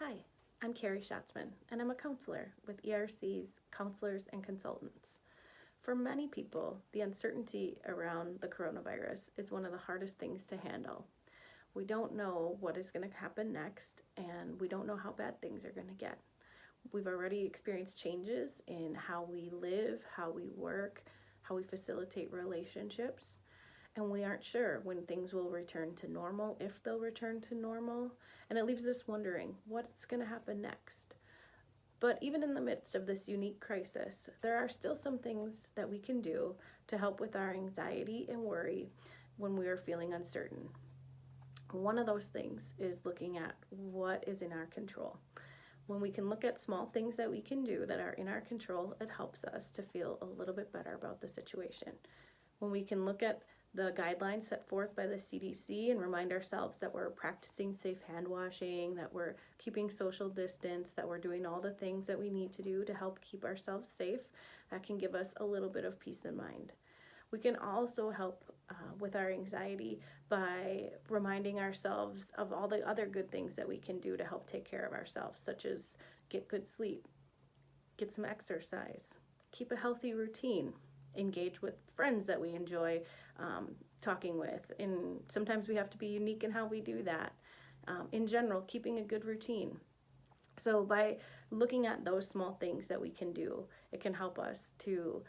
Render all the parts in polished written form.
Hi, I'm Carrie Schatzman, and I'm a counselor with ERC's Counselors and Consultants. For many people, the uncertainty around the coronavirus is one of the hardest things to handle. We don't know what is going to happen next, and we don't know how bad things are going to get. We've already experienced changes in how we live, how we work, how we facilitate relationships, and we aren't sure when things will return to normal, if they'll return to normal, and it leaves us wondering what's going to happen next. But even in the midst of this unique crisis, there are still some things that we can do to help with our anxiety and worry when we are feeling uncertain. One of those things is looking at what is in our control. When we can look at small things that we can do that are in our control, it helps us to feel a little bit better about the situation. When we can look at the guidelines set forth by the CDC and remind ourselves that we're practicing safe hand washing, that we're keeping social distance, that we're doing all the things that we need to do to help keep ourselves safe, that can give us a little bit of peace of mind. We can also help with our anxiety by reminding ourselves of all the other good things that we can do to help take care of ourselves, such as get good sleep, get some exercise, keep a healthy routine, engage with friends that we enjoy talking with, and sometimes we have to be unique in how we do that. In general, keeping a good routine. So by looking at those small things that we can do, it can help us to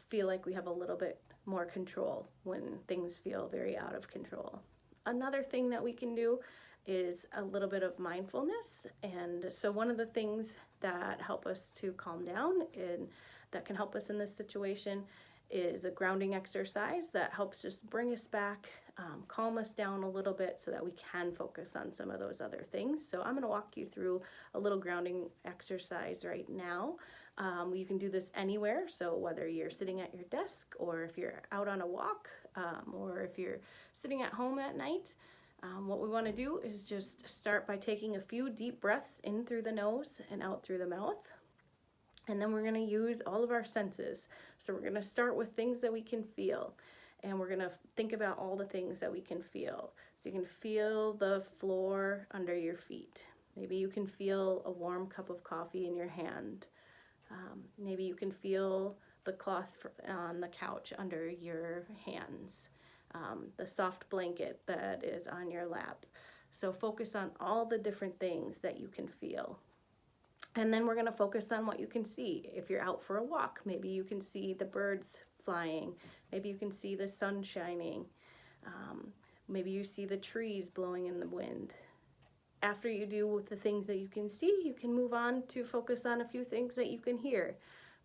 feel like we have a little bit more control when things feel very out of control. Another thing that we can do is a little bit of mindfulness. And so one of the things that help us to calm down and that can help us in this situation is a grounding exercise that helps just bring us back, calm us down a little bit so that we can focus on some of those other things. So I'm going to walk you through a little grounding exercise right now. You can do this anywhere, so whether you're sitting at your desk or if you're out on a walk or if you're sitting at home at night. What we want to do is just start by taking a few deep breaths in through the nose and out through the mouth. And then we're going to use all of our senses. So we're going to start with things that we can feel. And we're going to think about all the things that we can feel. So you can feel the floor under your feet. Maybe you can feel a warm cup of coffee in your hand. Maybe you can feel the cloth on the couch under your hands. The soft blanket that is on your lap. So focus on all the different things that you can feel. And then we're going to focus on what you can see. If you're out for a walk, maybe you can see the birds flying. Maybe you can see the sun shining. Maybe you see the trees blowing in the wind. After you do with the things that you can see, you can move on to focus on a few things that you can hear.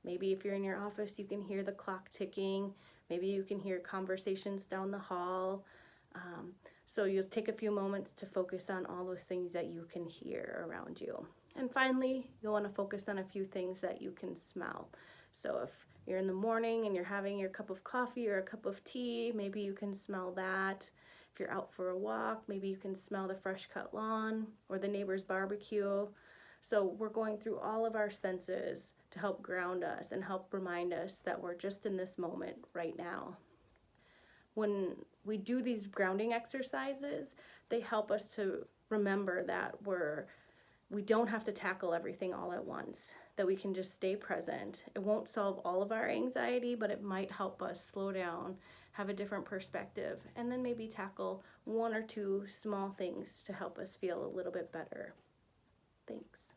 Maybe if you're in your office, you can hear the clock ticking. Maybe you can hear conversations down the hall. So you'll take a few moments to focus on all those things that you can hear around you. And finally, you'll want to focus on a few things that you can smell. So if you're in the morning and you're having your cup of coffee or a cup of tea, maybe you can smell that. If you're out for a walk, maybe you can smell the fresh cut lawn or the neighbor's barbecue. So we're going through all of our senses to help ground us and help remind us that we're just in this moment right now. When we do these grounding exercises, they help us to remember that we don't have to tackle everything all at once, that we can just stay present. It won't solve all of our anxiety, but it might help us slow down, have a different perspective, and then maybe tackle one or two small things to help us feel a little bit better. Thanks.